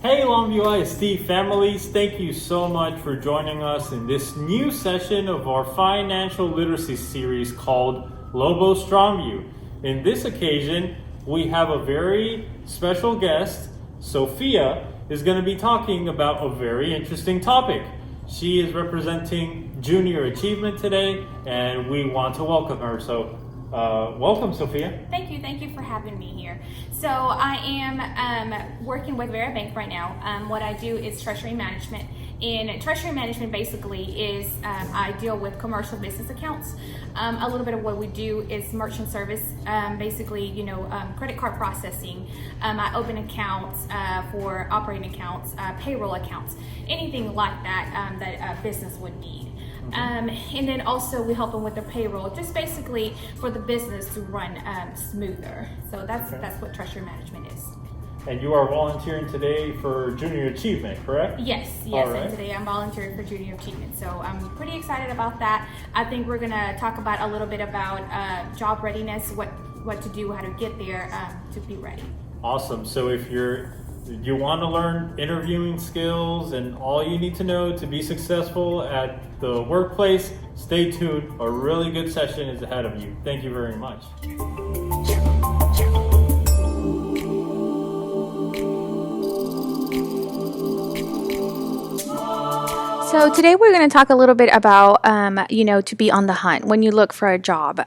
Hey Longview ISD families, thank you so much for joining us in this new session of our financial literacy series called Lobo Strongview. In this occasion, we have a very special guest. Sophia is going to be talking about a very interesting topic. She is representing junior achievement today, and we want to welcome her. So welcome, Sophia. Thank you for having me here. So I am working with Vera Bank right now. What I do is treasury management. And treasury management basically is I deal with commercial business accounts. A little bit of what we do is merchant service, basically, credit card processing. I open accounts for operating accounts, payroll accounts, anything like that that a business would need. And then also we help them with the payroll, just basically for the business to run smoother. So that's what treasury management is. And you are volunteering today for junior achievement, correct? Yes. All right. And today I'm volunteering for junior achievement. So I'm pretty excited about that. I think we're gonna talk about a little bit about job readiness, what to do, how to get there to be ready. Awesome. So if you want to learn interviewing skills and all you need to know to be successful at the workplace, stay tuned. A really good session is ahead of you. Thank you very much. So today we're going to talk a little bit about, to be on the hunt when you look for a job.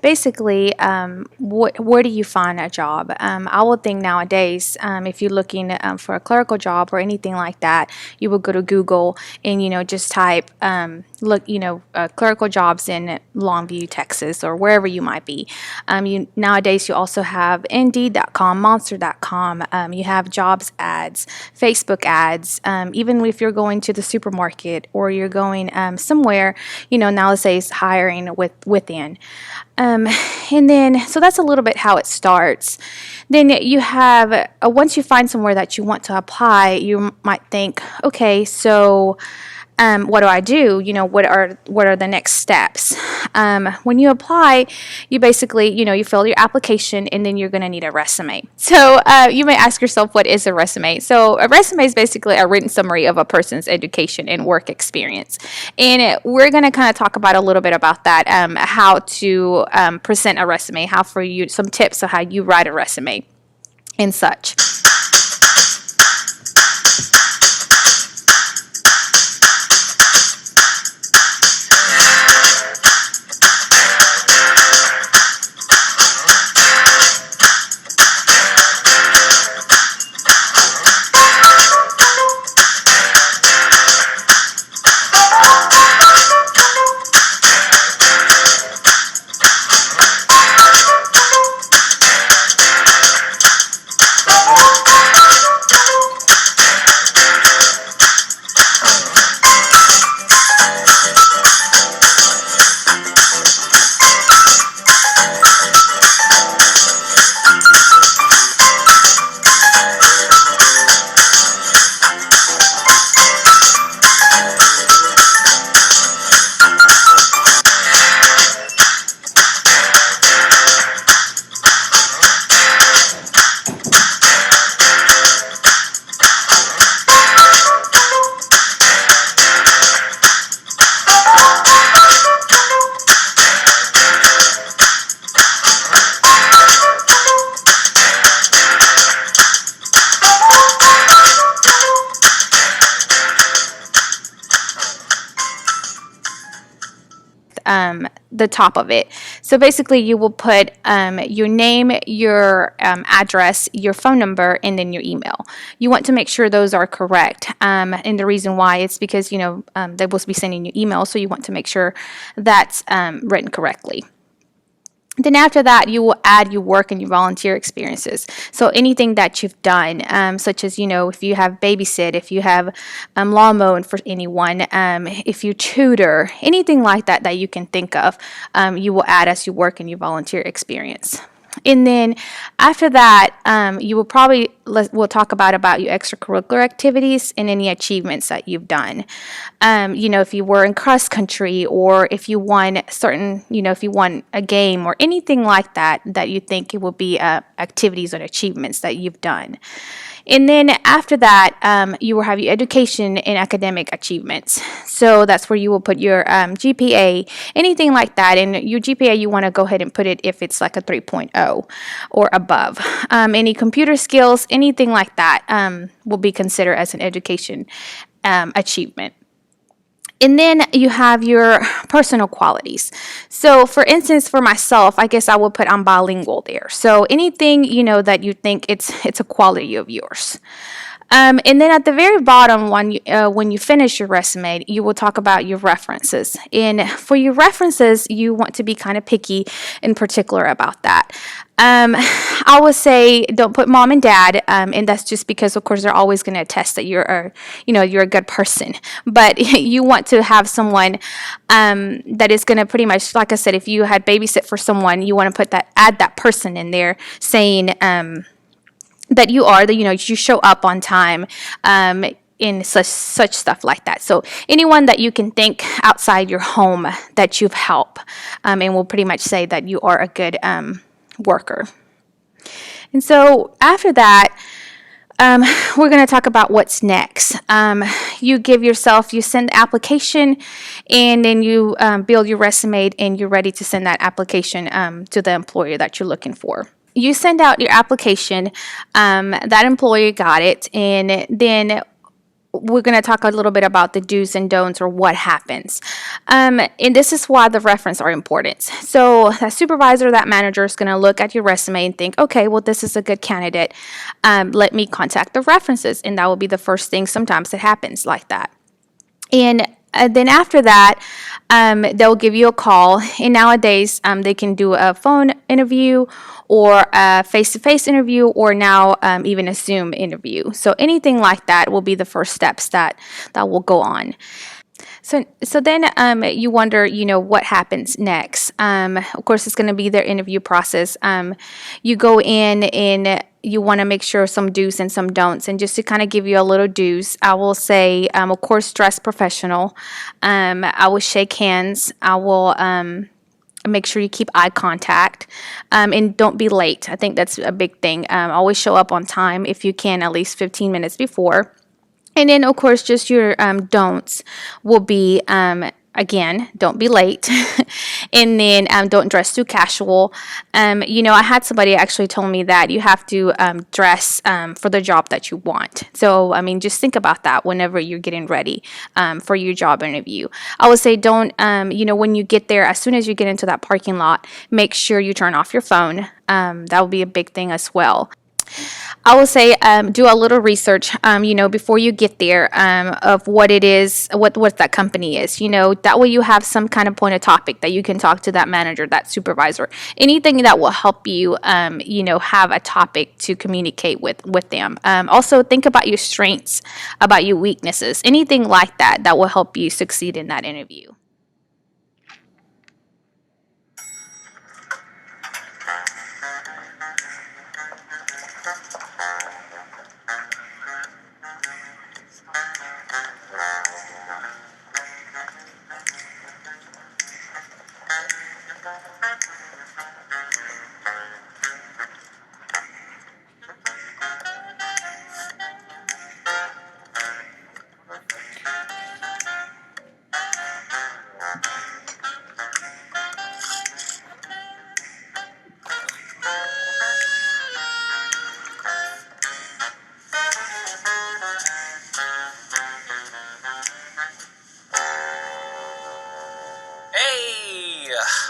Basically, where do you find a job? I would think nowadays, if you're looking for a clerical job or anything like that, you would go to Google and, just type, clerical jobs in Longview, Texas, or wherever you might be. Nowadays, you also have Indeed.com, Monster.com. You have jobs ads, Facebook ads. Even if you're going to the supermarket or you're going somewhere, nowadays hiring within. And then, so that's a little bit how it starts. Then you have, once you find somewhere that you want to apply, you might think, okay, so what do I do? What are the next steps? When you apply, you basically, you fill your application and then you're going to need a resume. So you may ask yourself, what is a resume? So a resume is basically a written summary of a person's education and work experience. And we're going to kind of talk about a little bit about that, how to present a resume, some tips of how you write a resume and such. The top of it. So basically you will put your name, your address, your phone number, and then your email. You want to make sure those are correct. And the reason why is because, they will be sending you emails, so you want to make sure that's written correctly. Then after that, you will add your work and your volunteer experiences. So anything that you've done, such as, if you have babysit, if you have lawn mowing for anyone, if you tutor, anything like that that you can think of, you will add as your work and your volunteer experience. And then after that, you will we'll talk about your extracurricular activities and any achievements that you've done. If you were in cross country, or if you won if you won a game or anything like that you think it will be activities or achievements that you've done. And then after that, you will have your education and academic achievements. So that's where you will put your GPA, anything like that. And your GPA, you want to go ahead and put it if it's like a 3.0 or above. Any computer skills, anything like that will be considered as an education achievement. And then you have your personal qualities. So for instance, for myself, I guess I would put I'm bilingual there. So anything, that you think it's a quality of yours. And then at the very bottom, when you finish your resume, you will talk about your references. And for your references, you want to be kind of picky and particular about that. I would say don't put mom and dad, and that's just because, of course, they're always going to attest that you're a good person. But you want to have someone that is going to pretty much, like I said, if you had babysit for someone, you want to add that person in there, saying that you show up on time. In such stuff like that. So anyone that you can think outside your home that you've helped, and will pretty much say that you are a good worker. And so after that, we're going to talk about what's next. You send the application, and then you build your resume, and you're ready to send that application to the employer that you're looking for. You send out your application, that employer got it, and then we're going to talk a little bit about the do's and don'ts, or what happens. And this is why the reference are important. So that supervisor, that manager is going to look at your resume and think, okay, well, this is a good candidate. Let me contact the references. And that will be the first thing. Sometimes it happens like that. And then after that, they'll give you a call. And nowadays, they can do a phone interview or a face-to-face interview, or now even a Zoom interview. So anything like that will be the first steps that will go on. So then you wonder, what happens next? Of course, it's going to be their interview process. You go in and you want to make sure some do's and some don'ts. And just to kind of give you a little do's, I will say, of course, dress professional. I will shake hands. I will make sure you keep eye contact, and don't be late. I think that's a big thing. Always show up on time if you can, at least 15 minutes before. And then, of course, just your don'ts will be, again, don't be late. And then don't dress too casual. I had somebody actually told me that you have to dress for the job that you want. So, just think about that whenever you're getting ready for your job interview. I would say don't, when you get there, as soon as you get into that parking lot, make sure you turn off your phone. That will be a big thing as well. I will say do a little research, before you get there, of what it is, what that company is. That way you have some kind of point of topic that you can talk to that manager, that supervisor. Anything that will help you, have a topic to communicate with them. Also, think about your strengths, about your weaknesses, anything like that will help you succeed in that interview.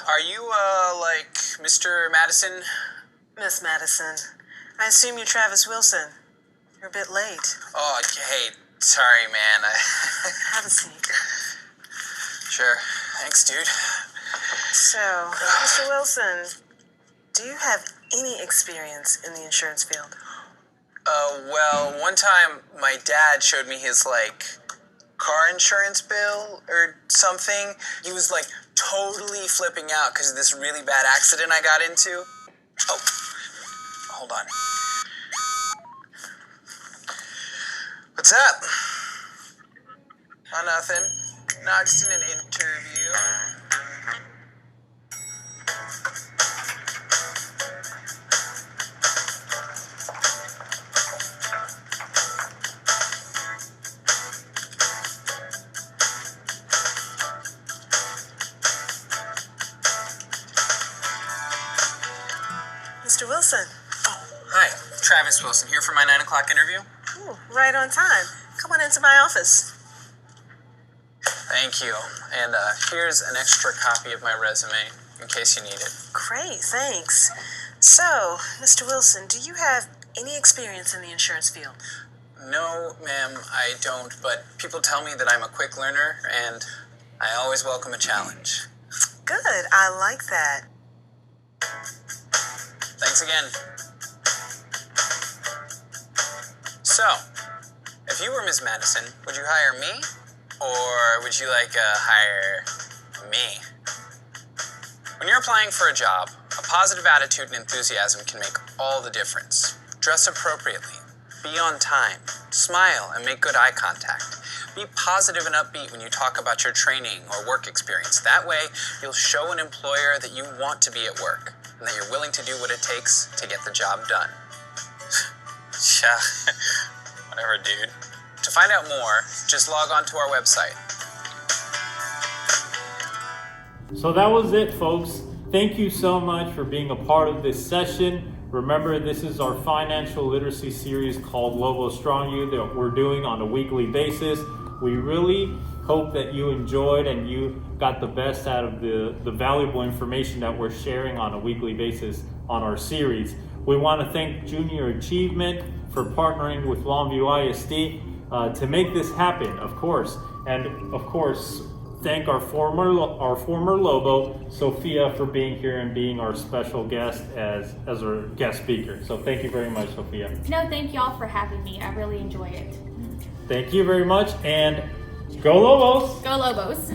Are you, Mr. Madison? Miss Madison, I assume you're Travis Wilson. You're a bit late. Oh, hey, sorry, man. Have a seat. Sure. Thanks, dude. So, Mr. Wilson, do you have any experience in the insurance field? Well, one time my dad showed me his, car insurance bill or something. He was, totally flipping out because of this really bad accident I got into. Oh, hold on. What's up? Oh, nothing. No, just in an interview. Mr. Wilson. Hi, Travis Wilson here for my 9 o'clock interview. Ooh, right on time. Come on into my office. Thank you. And here's an extra copy of my resume in case you need it. Great, thanks. So, Mr. Wilson, do you have any experience in the insurance field? No, ma'am, I don't, but people tell me that I'm a quick learner and I always welcome a challenge. Good, I like that. Thanks again. So, if you were Ms. Madison, would you hire me? Or would you hire me? When you're applying for a job, a positive attitude and enthusiasm can make all the difference. Dress appropriately. Be on time. Smile and make good eye contact. Be positive and upbeat when you talk about your training or work experience. That way, you'll show an employer that you want to be at work and that you're willing to do what it takes to get the job done. Yeah, whatever, dude. To find out more, just log on to our website. So that was it, folks. Thank you so much for being a part of this session. Remember, this is our financial literacy series called Lobo Strongview that we're doing on a weekly basis. We really hope that you enjoyed and you got the best out of the valuable information that we're sharing on a weekly basis on our series. We want to thank Junior Achievement for partnering with Longview ISD to make this happen, of course. And of course, thank our former Lobo, Sophia, for being here and being our special guest as our guest speaker. So thank you very much, Sophia. No, thank y'all for having me. I really enjoy it. Thank you very much, and go Lobos! Go Lobos!